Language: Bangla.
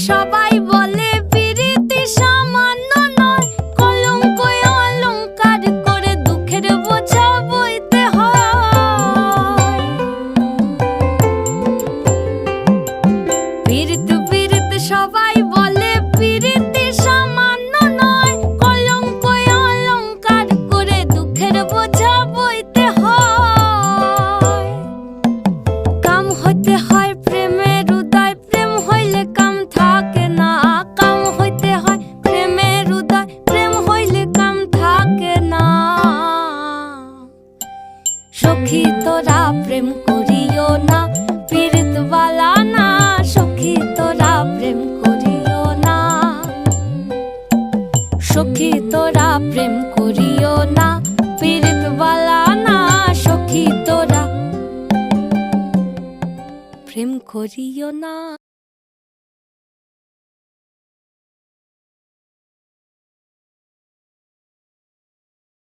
সবাই বলে পিরিতি সামান্য নয়, কলঙ্ক অলংকার করে দুঃখের বোঝা বইতে হয়। পিরিত পিরিত সবাই বলে পিরিতি সামান্য নয়, কলঙ্ক অলংকার করে দুঃখের বোঝা বইতে হয়। কাম হইতে হয় প্রেমের উদয়, প্রেম হইলে কাম থাকে না। কাম হইতে হয় প্রেমের উদয়, প্রেম হইলে কাম থাকে না। সখী তোরা প্রেম করিও না, পীড়িত বালা না। সখী তোরা প্রেম করিও না, সখী তোরা প্রেম করিও না, পীড়িত বালা না। সখী তোরা প্রেম করিও না।